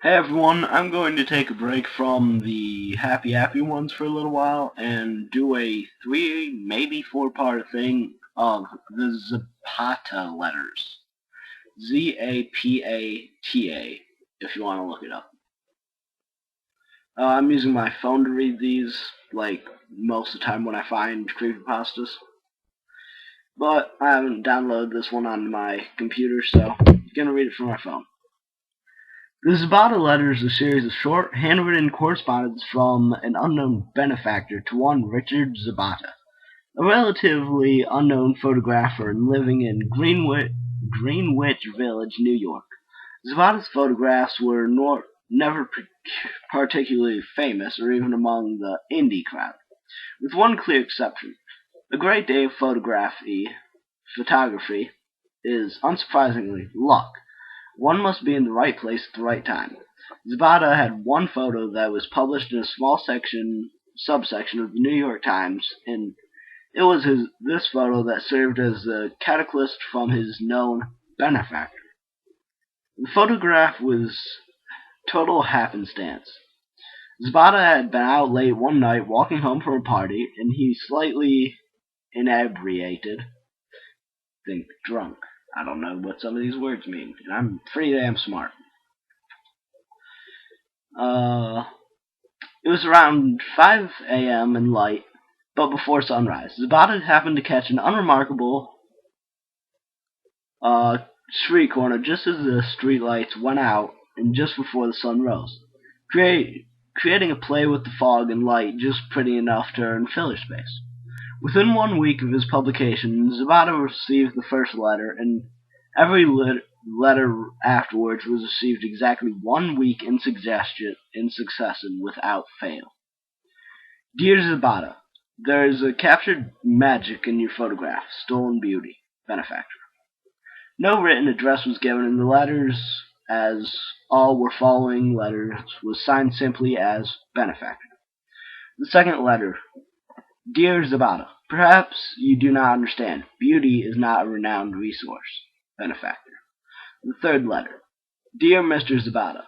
Hey everyone, I'm going to take a break from the happy ones for a little while and do a 3, maybe 4-part thing of the Zapata letters. Zapata, if you want to look it up. I'm using my phone to read these, like most of the time when I find creepypastas. But I haven't downloaded this one on my computer, so I'm gonna read it from my phone. The Zapata letter is a series of short, handwritten correspondence from an unknown benefactor to one Richard Zapata, a relatively unknown photographer living in Greenwich Village, New York. Zapata's photographs were never particularly famous or even among the indie crowd, with one clear exception. A great day of photography is, unsurprisingly, luck. One must be in the right place at the right time. Zapata had one photo that was published in a small subsection of the New York Times, and it was this photo that served as the catalyst from his known benefactor. The photograph was total happenstance. Zapata had been out late one night walking home from a party, and he slightly inebriated, think drunk. I don't know what some of these words mean, and I'm pretty damn smart. It was around 5 a.m. and light, but before sunrise. Zapata happened to catch an unremarkable street corner just as the street lights went out and just before the sun rose, creating a play with the fog and light just pretty enough to earn filler space. Within 1 week of his publication, Zapata received the first letter, and every letter afterwards was received exactly 1 week in succession without fail. Dear Zapata, there is a captured magic in your photograph, stolen beauty, benefactor. No written address was given in the letters, as all were following letters was signed simply as benefactor. The second letter. Dear Zapata, perhaps you do not understand. Beauty is not a renowned resource. Benefactor. The third letter. Dear Mr. Zapata,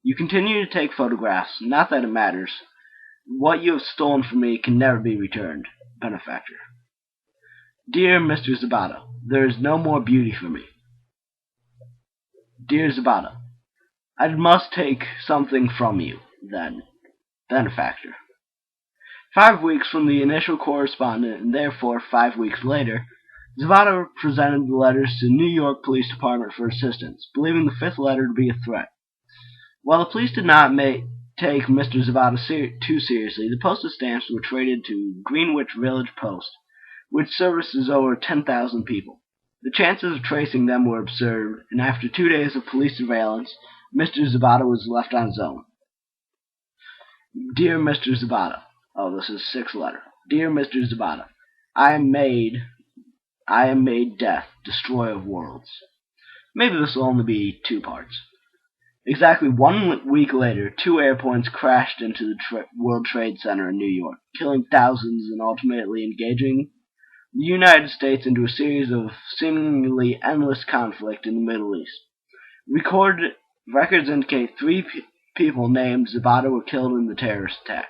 you continue to take photographs. Not that it matters. What you have stolen from me can never be returned. Benefactor. Dear Mr. Zapata, there is no more beauty for me. Dear Zapata, I must take something from you, then. Benefactor. 5 weeks from the initial correspondence, and therefore 5 weeks later, Zapata presented the letters to the New York Police Department for assistance, believing the fifth letter to be a threat. While the police did not take Mr. Zapata too seriously, the postage stamps were traded to Greenwich Village Post, which services over 10,000 people. The chances of tracing them were absurd, and after 2 days of police surveillance, Mr. Zapata was left on his own. Dear Mr. Zapata, oh, this is 6th letter. Dear Mr. Zapata, I am made death, destroyer of worlds. Maybe this will only be 2 parts. Exactly 1 week later, 2 airplanes crashed into the World Trade Center in New York, killing thousands and ultimately engaging the United States into a series of seemingly endless conflict in the Middle East. Records indicate 3 people named Zapata were killed in the terrorist attack,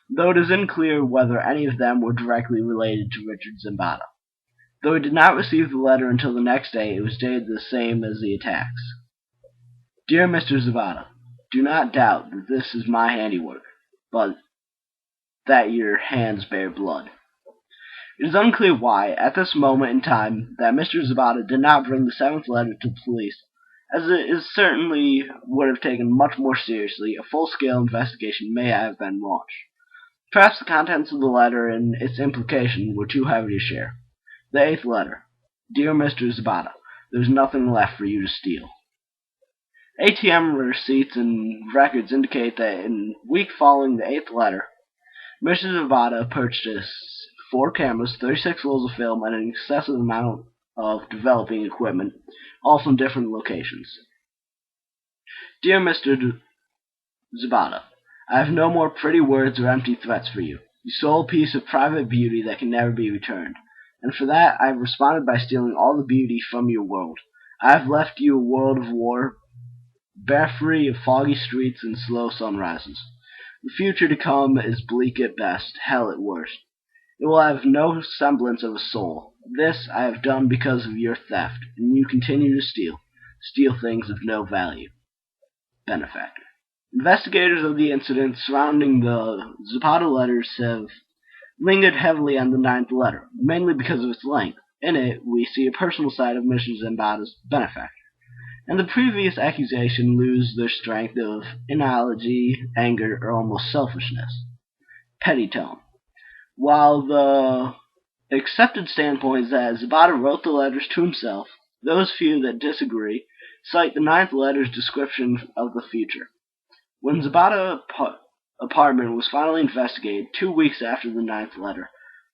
though it is unclear whether any of them were directly related to Richard Zapata. Though he did not receive the letter until the next day, it was dated the same as the attacks. Dear Mr. Zapata, do not doubt that this is my handiwork, but that your hands bear blood. It is unclear why, at this moment in time, that Mr. Zapata did not bring the 7th letter to the police, as it certainly would have taken much more seriously. A full-scale investigation may have been launched. Perhaps the contents of the letter and its implication were too heavy to share. The 8th letter. Dear Mr. Zapata, there is nothing left for you to steal. ATM receipts and records indicate that in the week following the 8th letter, Mr. Zapata purchased 4 cameras, 36 rolls of film, and an excessive amount of developing equipment, all from different locations. Dear Mr. Zapata, I have no more pretty words or empty threats for you. You stole a piece of private beauty that can never be returned, and for that I have responded by stealing all the beauty from your world. I have left you a world of war, free of foggy streets and slow sunrises. The future to come is bleak at best, hell at worst. It will have no semblance of a soul. This I have done because of your theft, and you continue to steal things of no value. Benefactor. Investigators of the incident surrounding the Zapata letters have lingered heavily on the ninth letter, mainly because of its length. In it, we see a personal side of Mr. Zapata's benefactor, and the previous accusations lose their strength of analogy, anger, or almost selfishness. Petty tone. While the accepted standpoint is that Zapata wrote the letters to himself, those few that disagree cite the ninth letter's description of the future. When Zapata's apartment was finally investigated 2 weeks after the ninth letter,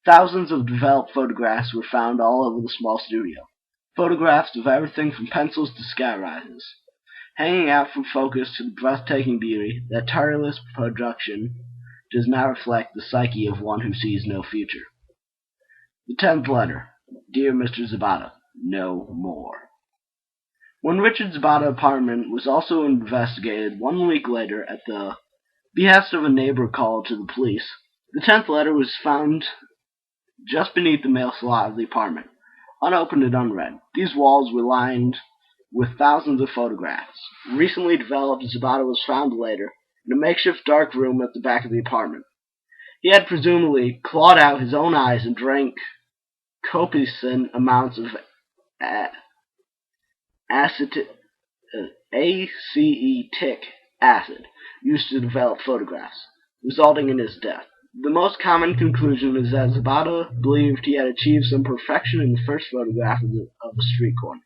thousands of developed photographs were found all over the small studio. Photographs of everything from pencils to skyrises, hanging out from focus to the breathtaking beauty that tireless production does not reflect the psyche of one who sees no future. The 10th letter. Dear Mr. Zapata, no more. When Richard Zapata's apartment was also investigated 1 week later at the behest of a neighbor called to the police, the 10th letter was found just beneath the mail slot of the apartment, unopened and unread. These walls were lined with thousands of photographs. Recently developed, Zapata was found later in a makeshift dark room at the back of the apartment. He had presumably clawed out his own eyes and drank copious amounts of acetic acid used to develop photographs, resulting in his death. The most common conclusion is that Zapata believed he had achieved some perfection in the first photograph of a street corner,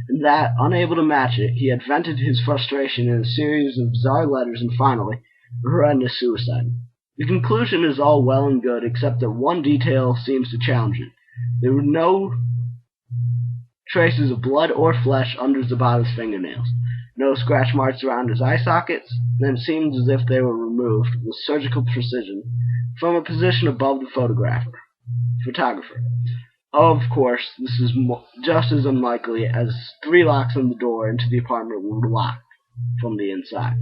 and that, unable to match it, he had vented his frustration in a series of bizarre letters and finally, a horrendous suicide. The conclusion is all well and good, except that one detail seems to challenge it. There were no traces of blood or flesh under Zapata's fingernails, no scratch marks around his eye sockets, and it seems as if they were removed with surgical precision from a position above the photographer. Of course, this is just as unlikely as 3 locks on the door into the apartment were locked from the inside.